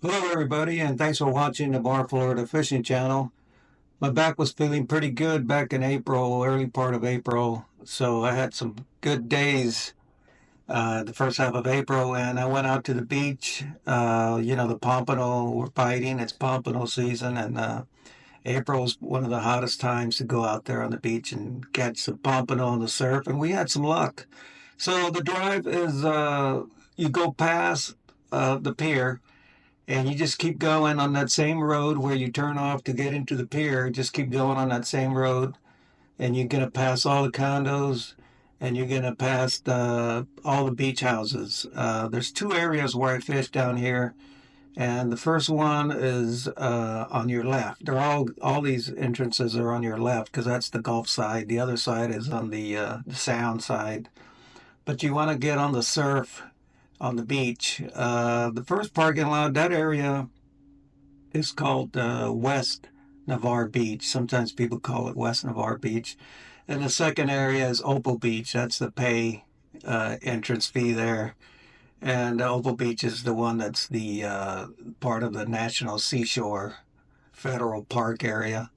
Hello, everybody, and thanks for watching the Bar Florida Fishing Channel. My back was feeling pretty good back in April, early part of April, so I had some good days the first half of April, and I went out to the beach. The Pompano were biting. It's Pompano season, and April is one of the hottest times to go out there on the beach and catch some Pompano on the surf, and we had some luck. So the drive is you go past the pier and you just keep going on that same road where you turn off to get into the pier. Just keep going on that same road, and you're gonna pass all the condos, and you're gonna pass all the beach houses. There's two areas where I fish down here, and the first one is on your left. They're all these entrances are on your left because that's the Gulf side. The other side is on the Sound side. But you want to get on the surf on the beach. The first parking lot, that area is called West Navarre Beach. Sometimes people call it West Navarre Beach. And the second area is Opal Beach. That's the pay entrance fee there. And Opal Beach is the one that's the part of the National Seashore Federal Park area.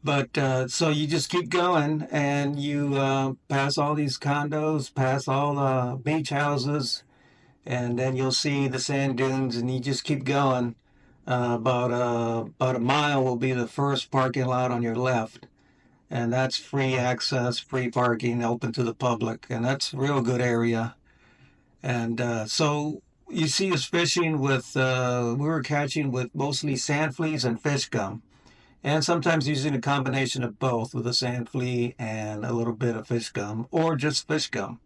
But so you just keep going and you pass all these condos, pass all the beach houses, and then you'll see the sand dunes, and you just keep going. About a mile will be the first parking lot on your left, and that's free access, free parking, open to the public, and that's a real good area. And so you see us fishing with we were catching with mostly sand fleas and fish gum, and sometimes using a combination of both with a sand flea and a little bit of fish gum, or just fish gum.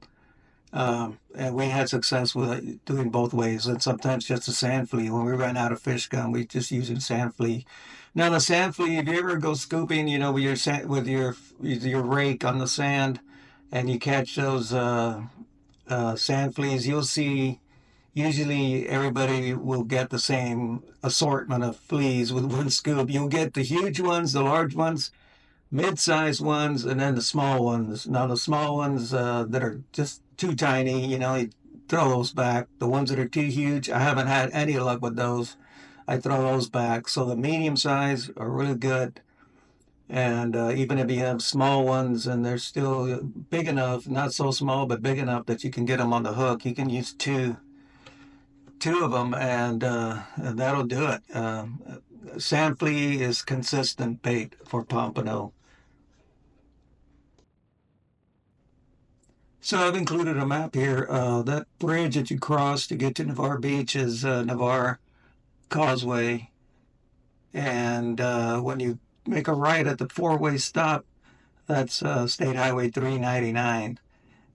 And we had success with doing both ways, and sometimes just a sand flea. When we ran out of fish gum, we just using sand flea. Now the sand flea, if you ever go scooping, with your with your rake on the sand, and you catch those sand fleas, you'll see. Usually, everybody will get the same assortment of fleas with one scoop. You'll get the huge ones, the large ones, mid-sized ones, and then the small ones. Now, the small ones that are just too tiny, you throw those back. The ones that are too huge, I haven't had any luck with those. I throw those back. So the medium size are really good. And even if you have small ones and they're still big enough, not so small, but big enough that you can get them on the hook, you can use two of them, and that'll do it. Sand flea is consistent bait for pompano. So I've included a map here. That bridge that you cross to get to Navarre Beach is Navarre Causeway. And when you make a right at the four-way stop, that's State Highway 399.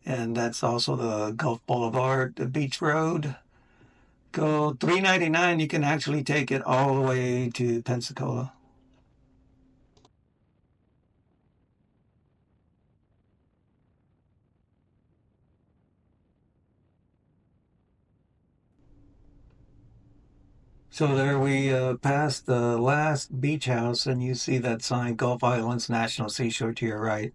And that's also the Gulf Boulevard, the Beach Road. Go 399, you can actually take it all the way to Pensacola. So there we passed the last beach house, and you see that sign, Gulf Islands National Seashore to your right.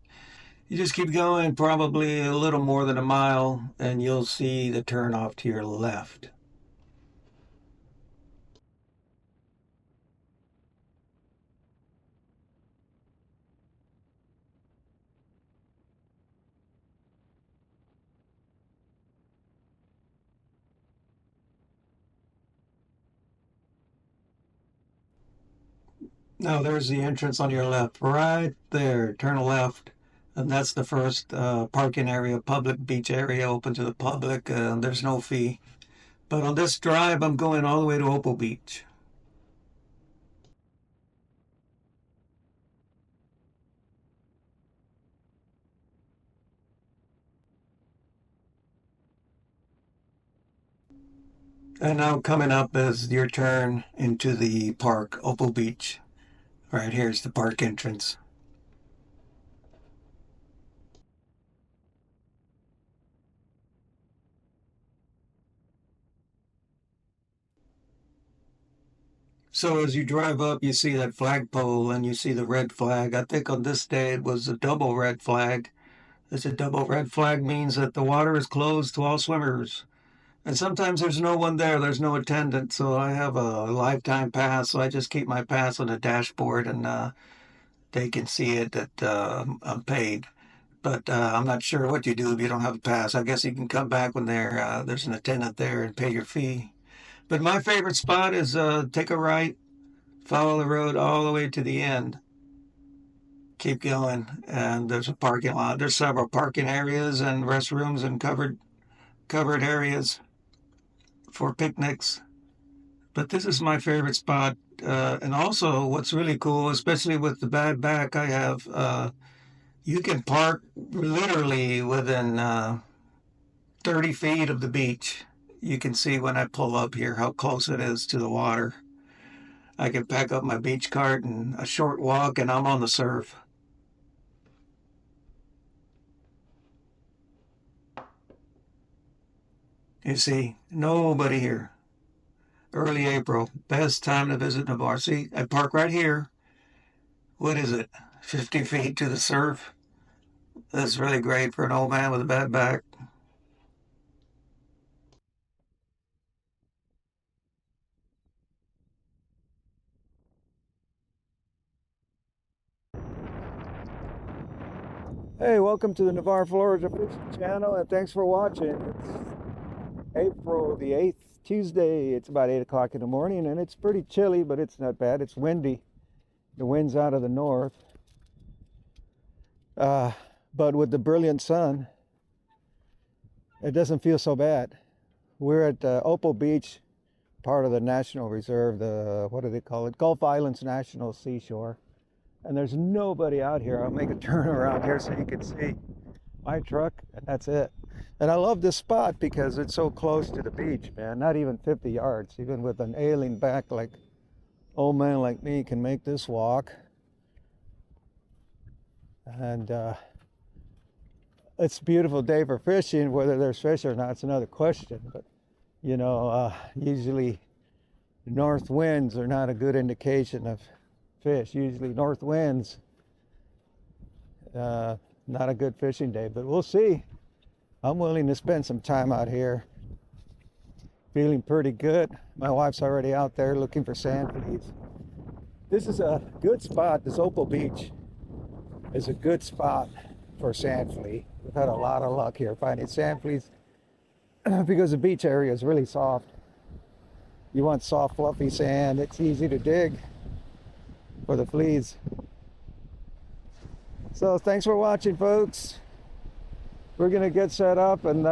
You just keep going probably a little more than a mile, and you'll see the turnoff to your left. Now there's the entrance on your left, right there. Turn left, and that's the first parking area, public beach area, open to the public. There's no fee. But on this drive, I'm going all the way to Opal Beach. And now coming up is your turn into the park, Opal Beach. Right here's the park entrance. So as you drive up, you see that flagpole and you see the red flag. I think on this day it was a double red flag. It's a double red flag means that the water is closed to all swimmers. And sometimes there's no one there, there's no attendant, so I have a lifetime pass, so I just keep my pass on the dashboard and they can see it that I'm paid. But I'm not sure what you do if you don't have a pass. I guess you can come back when there's an attendant there and pay your fee. But my favorite spot is take a right, follow the road all the way to the end. Keep going, and there's a parking lot. There's several parking areas and restrooms and covered areas for picnics. But this is my favorite spot. And also, what's really cool, especially with the bad back I have, you can park literally within 30 feet of the beach. You can see when I pull up here how close it is to the water. I can pack up my beach cart and a short walk, and I'm on the surf. You see, nobody here. Early April, best time to visit Navarre. See, I park right here. What is it? 50 feet to the surf. That's really great for an old man with a bad back. Hey, welcome to the Navarre, Florida Fishing Channel, and thanks for watching. It's April the 8th, Tuesday. It's about 8 o'clock in the morning, and it's pretty chilly, but it's not bad. It's windy. The wind's out of the north. But with the brilliant sun, it doesn't feel so bad. We're at Opal Beach, part of the National Reserve, the, what do they call it? Gulf Islands National Seashore. And there's nobody out here. I'll make a turn around here so you can see my truck, and that's it. And I love this spot because it's so close to the beach, man. Not even 50 yards. Even with an ailing back like old man like me can make this walk. And it's a beautiful day for fishing. Whether there's fish or not, it's another question. But, you know, usually north winds are not a good indication of fish. Usually north winds, not a good fishing day, but we'll see. I'm willing to spend some time out here. Feeling pretty good. My wife's already out there looking for sand fleas. This is a good spot. This Opal Beach is a good spot for sand flea. We've had a lot of luck here finding sand fleas because the beach area is really soft. You want soft, fluffy sand. It's easy to dig for the fleas. So thanks for watching, folks. We're gonna get set up and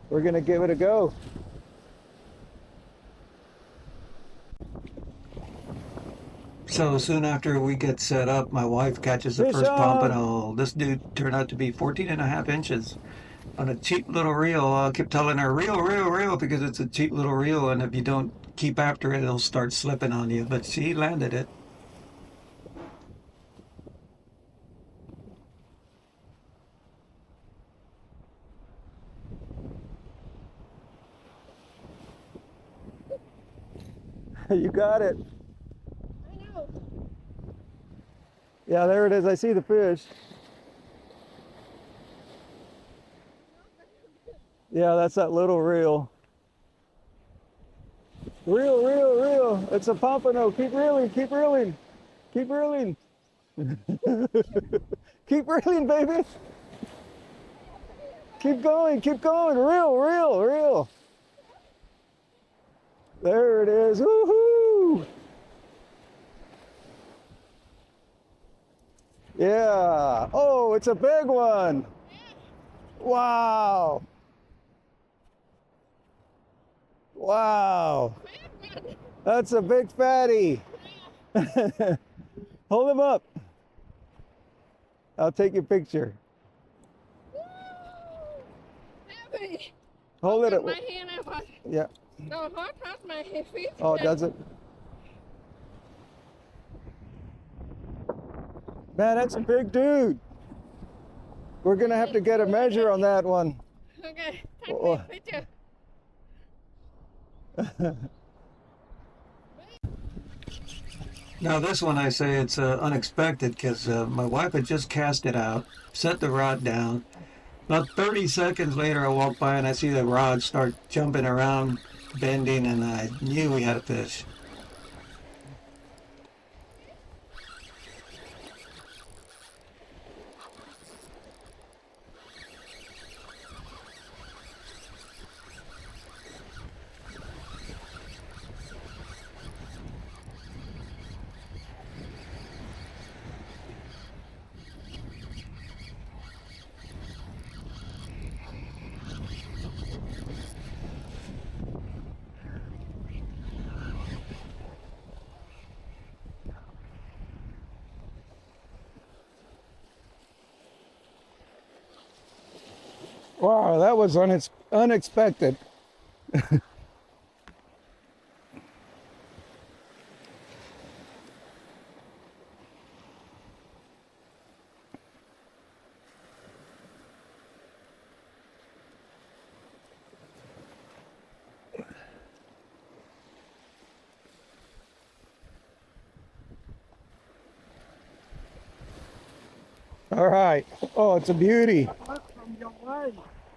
we're gonna give it a go. So soon after we get set up, my wife catches the first pompano. This dude turned out to be 14.5 inches on a cheap little reel. I kept telling her, reel, reel, reel, because it's a cheap little reel, and if you don't keep after it, it'll start slipping on you. But she landed it. You got it. I know. Yeah, there it is. I see the fish. Yeah, that's that little reel. Reel, reel, reel. It's a pompano. Keep reeling, keep reeling. Keep reeling. Keep reeling, baby. Keep going, keep going. Reel, reel, reel. There it is. Woohoo! Yeah. Oh, it's a big one. Wow. Wow. That's a big fatty. Hold him up. I'll take your picture. Heavy. Hold it. My hand up. Yeah. No, hot past my feet. Oh, does it? Man, that's a big dude. We're gonna have to get a measure on that one. Okay, take me a picture. Now this one, I say it's unexpected because my wife had just cast it out, set the rod down, About 30 seconds later, I walked by and I see the rod start jumping around, bending, and I knew we had a fish. Wow, that was unexpected. All right. Oh, it's a beauty.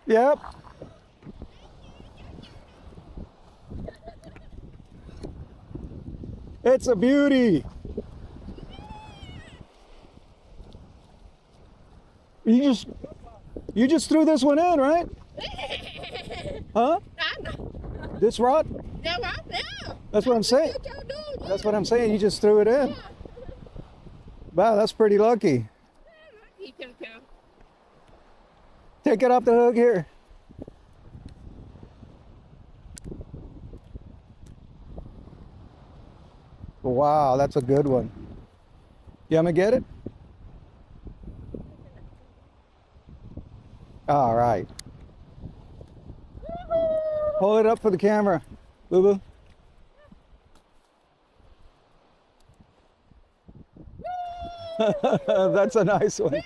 Yep. It's a beauty. You just threw this one in, right? Huh? This rod? That's what I'm saying. That's what I'm saying. You just threw it in. Wow, that's pretty lucky. Take it off the hook here. Wow, that's a good one. You want me to get it? All right. Hold it up for the camera, Boo Boo. That's a nice one.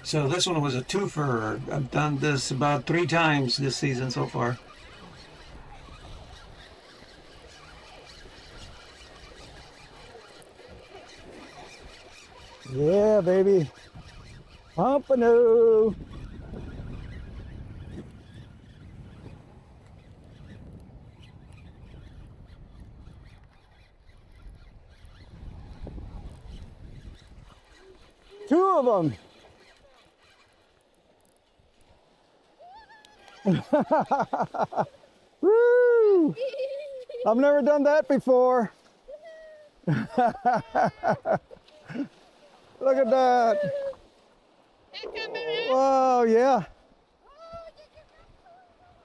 So this one was a twofer. I've done this about 3 times this season so far. Yeah, baby. Pompano. Two of them. Woo! I've never done that before. Look at that. Whoa, yeah.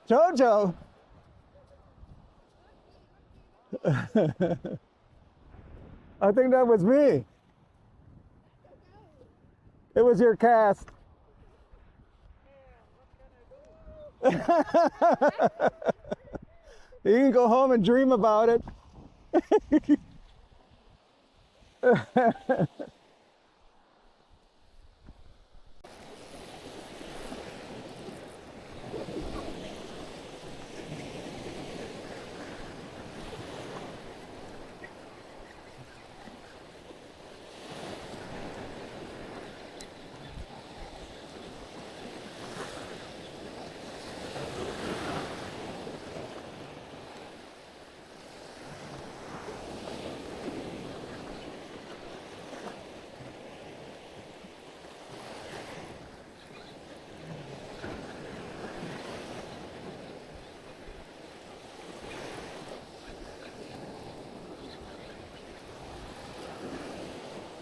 Jojo. I think that was me. It was your cast. You can go home and dream about it.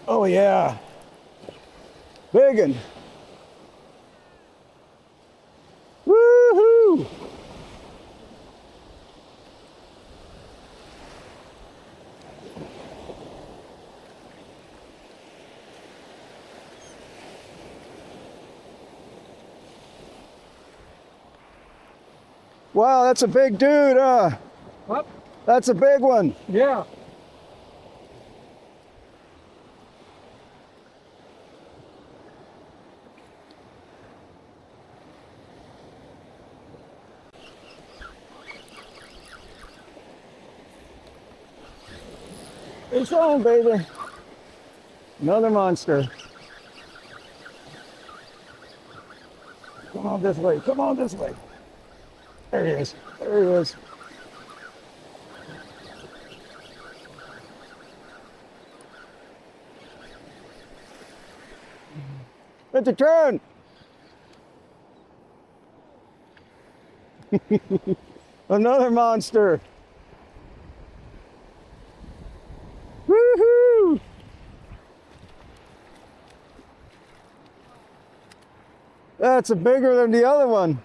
Oh yeah, biggin. Woohoo! Wow, that's a big dude, What? That's a big one. Yeah. It's on, baby. Another monster. Come on this way. Come on this way. There he is. There he is. It's a turn. Another monster. Woohoo! That's bigger than the other one.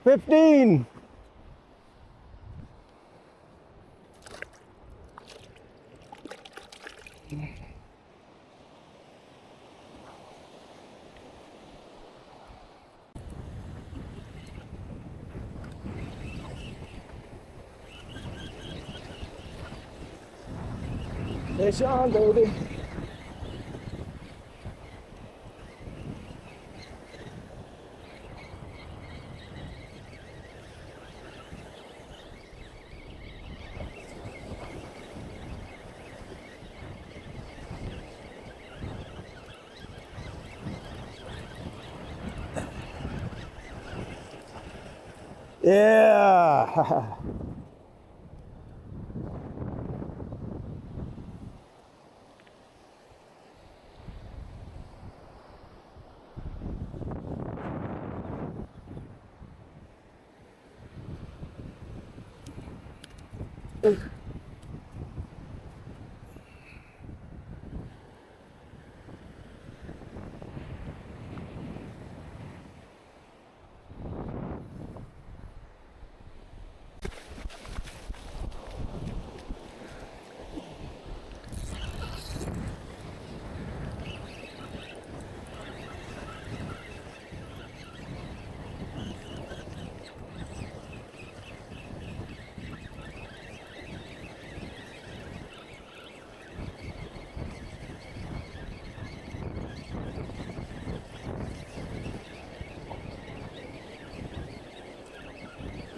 $15. It's on, baby. Yeah.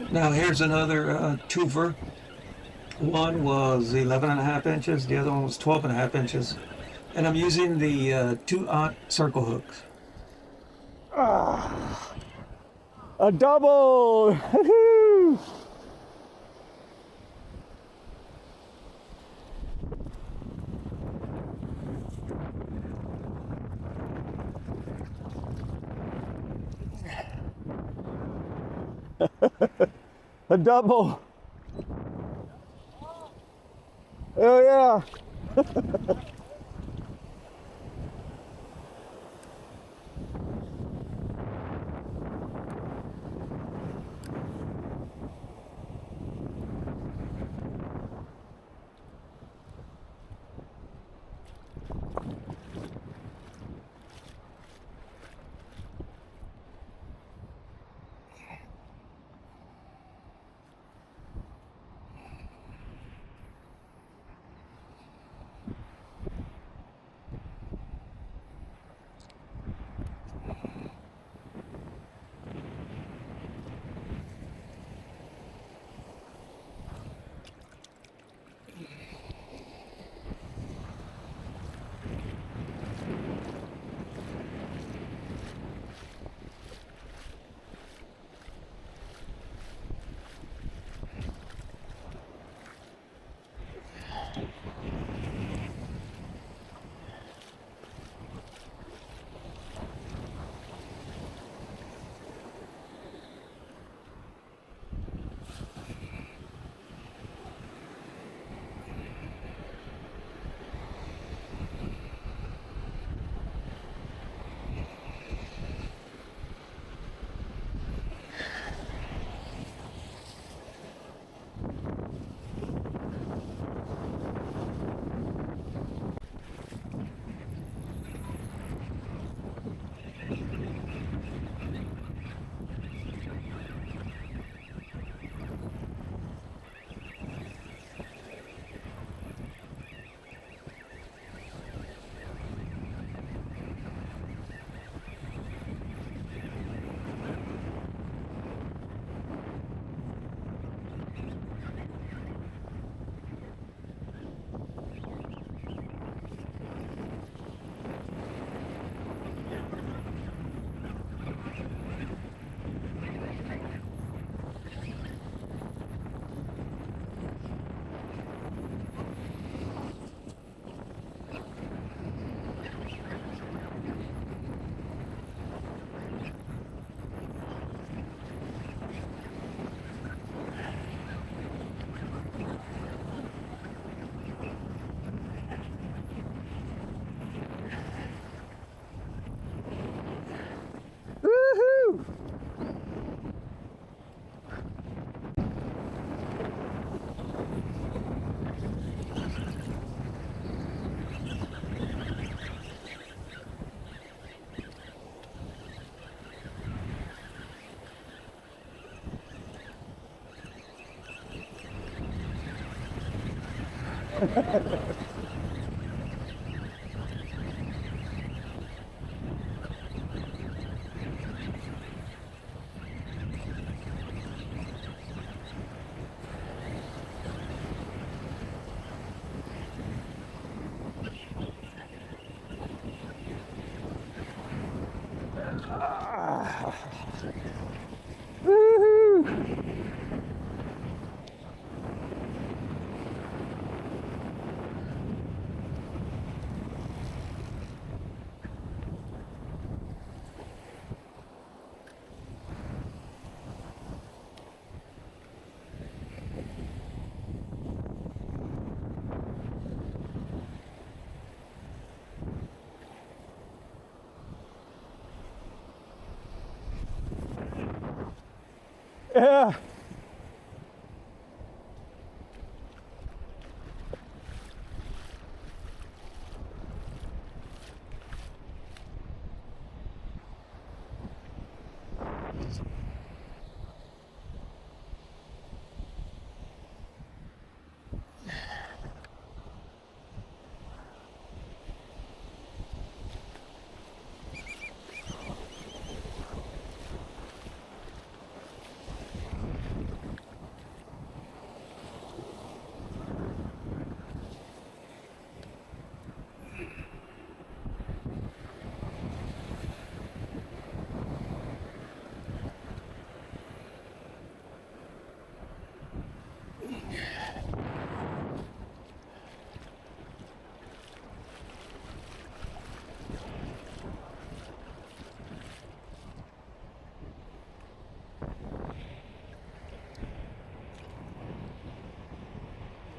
Now here's another twofer. One was 11 and a half inches, the other one was 12 and a half inches. And I'm using the 2-aught circle hooks. A double. Woohoo! A double. Oh yeah. Woohoo! Yeah.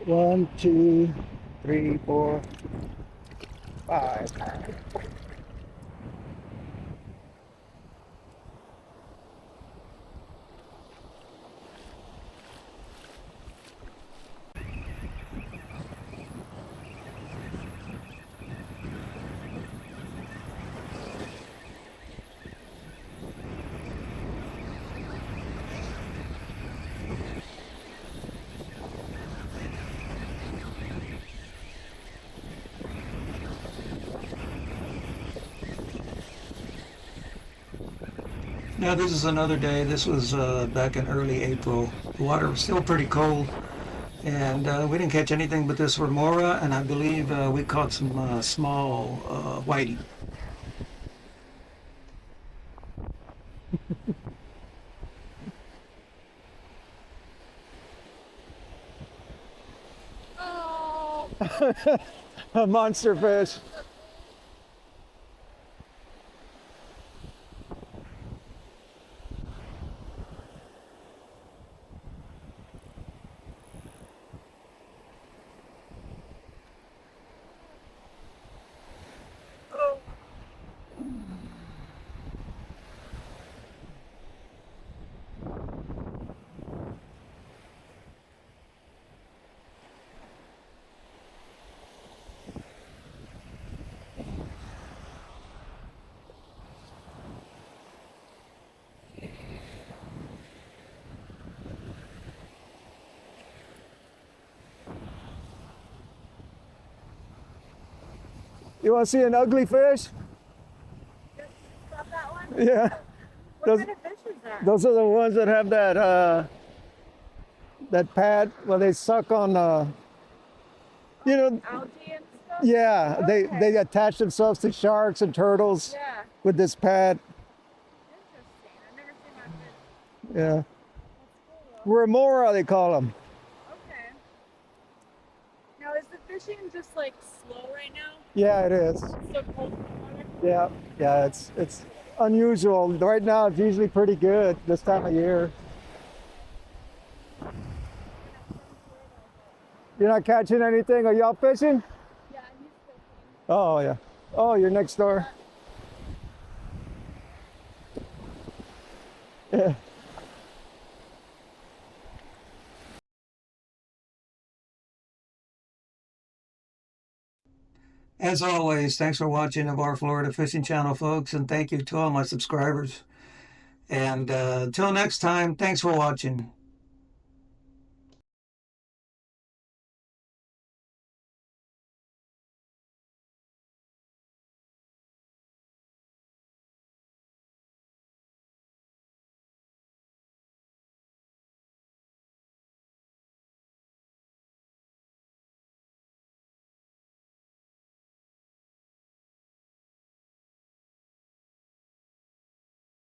One, two, three, 4, 5. Now this is another day. This was back in early April. The water was still pretty cold, and we didn't catch anything but this remora, and I believe we caught some small whiting. Oh, A monster fish. You want to see an ugly fish? Got that one? Yeah. What Those, kind of fish is that? those are the ones that have that pad where they suck on, you know, Algae and stuff? yeah, Okay. they attach themselves to sharks and turtles Yeah. with this pad. Interesting. I've never seen that fish. Yeah. That's cool though. Remora, they call them. Okay. Now is the fishing just like slow right now? Yeah, it is. It's so cold in the water? Yeah, yeah, it's unusual. Right now, it's usually pretty good this time of year. You're not catching anything? Are y'all fishing? Yeah, he's fishing. Oh, yeah. Oh, you're next door. Yeah. As always, thanks for watching Navarre, Florida Fishing Channel, folks, and thank you to all my subscribers. And until next time, thanks for watching.